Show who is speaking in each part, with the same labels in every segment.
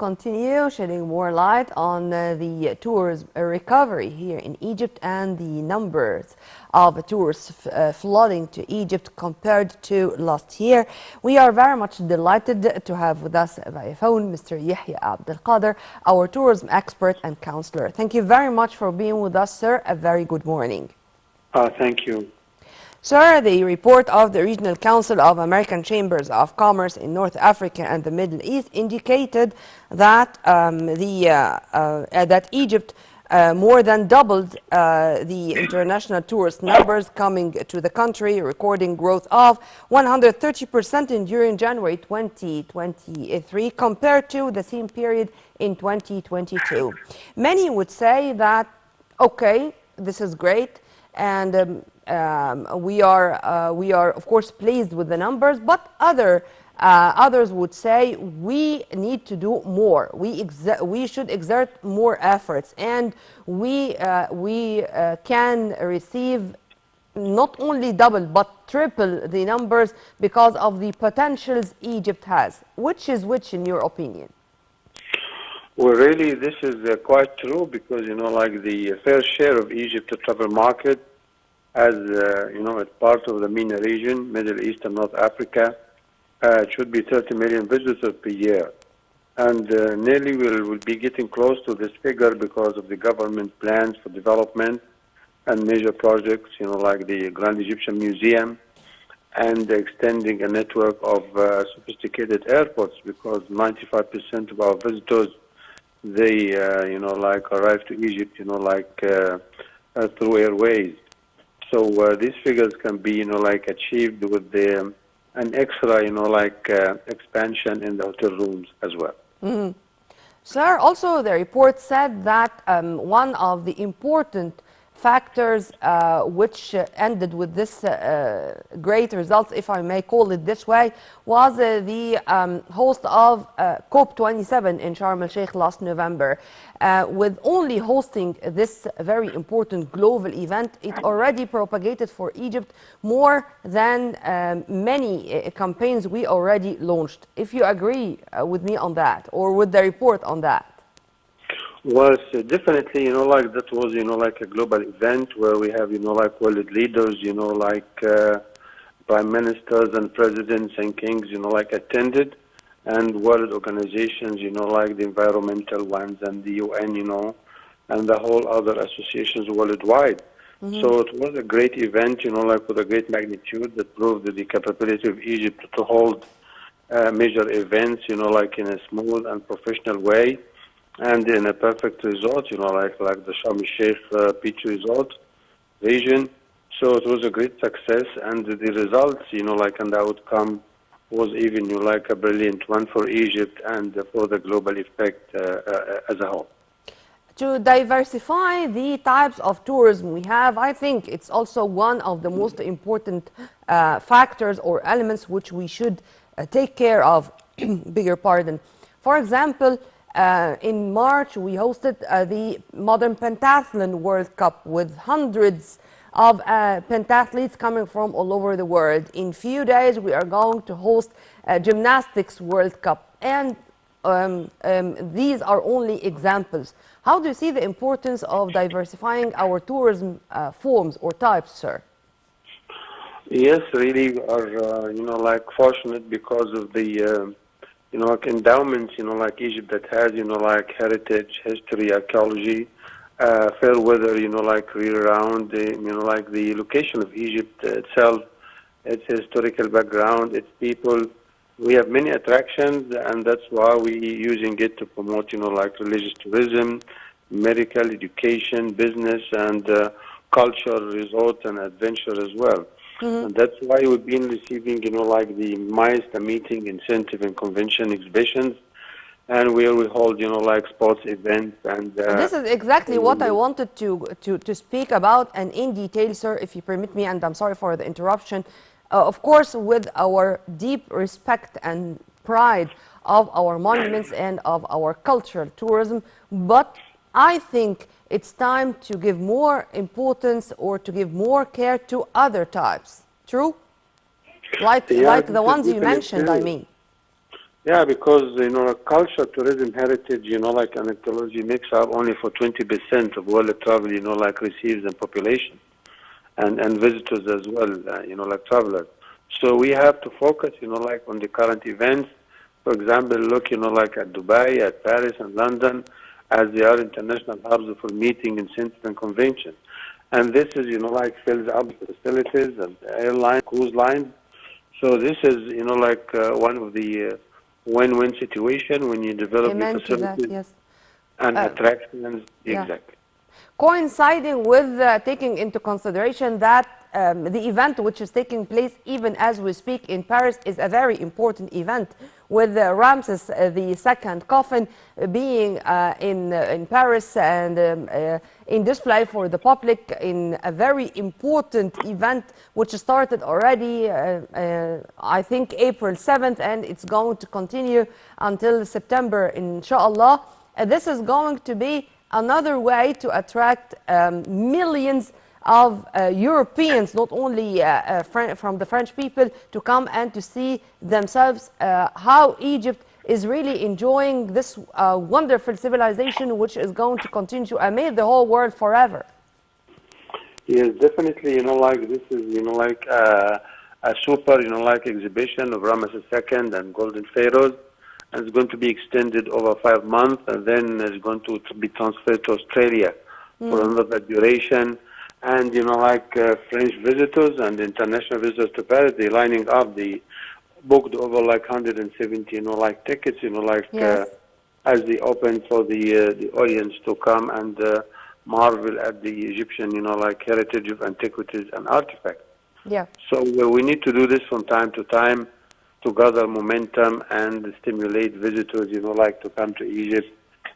Speaker 1: continue shedding more light on the tourism recovery here in Egypt and the numbers of tourists flooding to Egypt compared to last year. We are very much delighted to have with us via phone Mr. Yehia Abdul Qader, our tourism expert and counselor. Thank you very much for being with us, sir. A very good morning.
Speaker 2: Thank you.
Speaker 1: Sir, the report of the Regional Council of American Chambers of Commerce in North Africa and the Middle East indicated that that Egypt more than doubled the international tourist numbers coming to the country, recording growth of 130% during January 2023 compared to the same period in 2022. Many would say that, okay, this is great, and we are of course pleased with the numbers, but others would say we need to do more. We should exert more efforts, and we can receive not only double but triple the numbers because of the potentials Egypt has. Which is which in your opinion?
Speaker 2: Well, really, this is quite true because, like the fair share of Egypt travel market as, as part of the MENA region, Middle East and North Africa, it should be 30 million visitors per year. And nearly we'll be getting close to this figure because of the government plans for development and major projects, like the Grand Egyptian Museum and extending a network of sophisticated airports, because 95% of our visitors, they, arrive to Egypt, through airways. So these figures can be, achieved with an extra, expansion in the hotel rooms as well.
Speaker 1: Mm-hmm. Sir, also the report said that one of the important factors which ended with this great results, if I may call it this way, was the host of COP27 in Sharm el-Sheikh last November. With only hosting this very important global event, it already propagated for Egypt more than many campaigns we already launched. If you agree with me on that, or with the report on that.
Speaker 2: Well, definitely, that was, a global event where we have, world leaders, prime ministers and presidents and kings, attended, and world organizations, like the environmental ones and the UN, and the whole other associations worldwide. Mm-hmm. So it was a great event, with a great magnitude that proved the capability of Egypt to hold major events, in a smooth and professional way. And in a perfect result, like the Sharm el-Sheikh beach resort region. So it was a great success, and the results, and the outcome was even, a brilliant one for Egypt and for the global effect as a whole.
Speaker 1: To diversify the types of tourism we have, I think it's also one of the most important factors or elements which we should take care of, bigger pardon. For example, in March, we hosted the Modern Pentathlon World Cup with hundreds of pentathletes coming from all over the world. In few days, we are going to host a Gymnastics World Cup, and these are only examples. How do you see the importance of diversifying our tourism forms or types, sir?
Speaker 2: Yes, really, we are, fortunate because of the endowments, like Egypt that has, heritage, history, archaeology, fair weather, year-round, the location of Egypt itself, its historical background, its people. We have many attractions, and that's why we're using it to promote, religious tourism, medical, education, business, and culture, resort, and adventure as well. Mm-hmm. And that's why we've been receiving, the MICE, meeting, incentive, and convention exhibitions, and where we hold, sports events. And
Speaker 1: this is exactly what I wanted to speak about, and in detail, sir, if you permit me, and I'm sorry for the interruption. Of course, with our deep respect and pride of our monuments and of our cultural tourism, but I think it's time to give more importance or to give more care to other types. True? Like the ones you mentioned, I mean.
Speaker 2: Yeah, because culture, tourism, heritage, like anthropology makes up only for 20% of world travel, like receives in population and visitors as well, like travelers. So we have to focus, like on the current events. For example, look, like at Dubai, at Paris, and London, as they are international hubs for meeting, incentives, and convention. And this is, like fills up facilities and airline, cruise lines. So this is, like one of the win-win situation when you develop new
Speaker 1: Amen to that,
Speaker 2: facilities
Speaker 1: yes.
Speaker 2: and
Speaker 1: Uh,
Speaker 2: attractions.
Speaker 1: yeah.
Speaker 2: Exactly.
Speaker 1: Coinciding with taking into consideration that the event which is taking place even as we speak in Paris is a very important event, with Ramses the second coffin being in Paris and in display for the public in a very important event which started already I think April 7th, and it's going to continue until September inshallah. This is going to be another way to attract millions of Europeans, not only from the French people, to come and to see themselves how Egypt is really enjoying this wonderful civilization, which is going to continue to amaze the whole world forever.
Speaker 2: Yes, definitely. Like this is, like a super, like exhibition of Ramesses II and Golden Pharaohs, and it's going to be extended over 5 months, and then it's going to be transferred to Australia for another duration. And like French visitors and international visitors to Paris, they're lining up. They booked over like 170, like tickets, like
Speaker 1: Yes.
Speaker 2: as they open for the audience to come and marvel at the Egyptian, like heritage of antiquities and artifacts.
Speaker 1: Yeah.
Speaker 2: So we need to do this from time to time to gather momentum and stimulate visitors, like to come to Egypt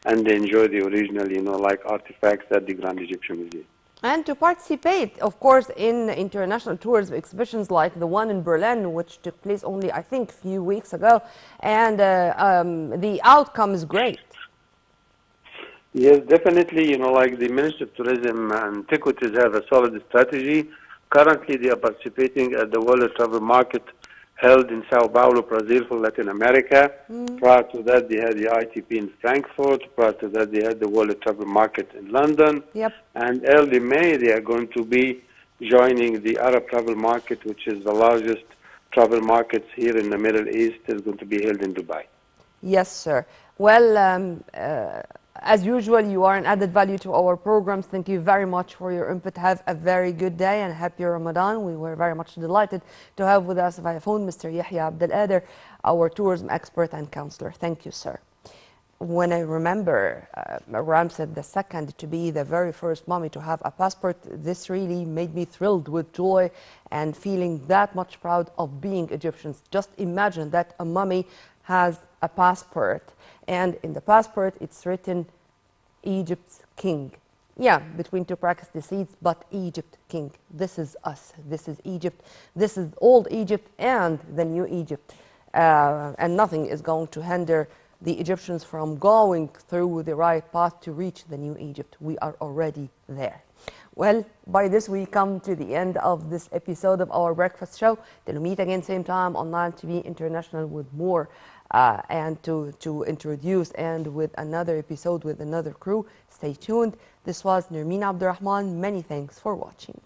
Speaker 2: and enjoy the original, like artifacts at the Grand Egyptian Museum.
Speaker 1: And to participate, of course, in international tours, exhibitions like the one in Berlin, which took place only, I think, a few weeks ago, and the outcome is great.
Speaker 2: Yes, definitely. Like the Ministry of Tourism and Antiquities have a solid strategy. Currently, they are participating at the World Travel Market held in Sao Paulo, Brazil, for Latin America. Prior to that, they had the ITP in Frankfurt. Prior to that, they had the World Travel Market in London.
Speaker 1: Yep.
Speaker 2: And early May, they are going to be joining the Arab Travel Market, which is the largest travel markets here in the Middle East. Is going to be held in Dubai.
Speaker 1: Yes, sir. Well, as usual, you are an added value to our programs. Thank you very much for your input. Have a very good day and happy Ramadan. We were very much delighted to have with us via phone Mr. Yehia Abdul, our tourism expert and counselor. Thank you, sir. When I remember Ramses II to be the very first mummy to have a passport, this really made me thrilled with joy and feeling that much proud of being Egyptians. Just imagine that a mummy has a passport, and in the passport it's written Egypt's king. Yeah, between two brackets deceased, but Egypt king. This is us. This is Egypt. This is old Egypt and the new Egypt. And nothing is going to hinder the Egyptians from going through the right path to reach the new Egypt. We are already there. Well, by this we come to the end of this episode of our breakfast show. Till we meet again same time on Nile TV International with more and to introduce and with another episode with another crew. Stay tuned. This was Nermeen Abdurrahman. Many thanks for watching.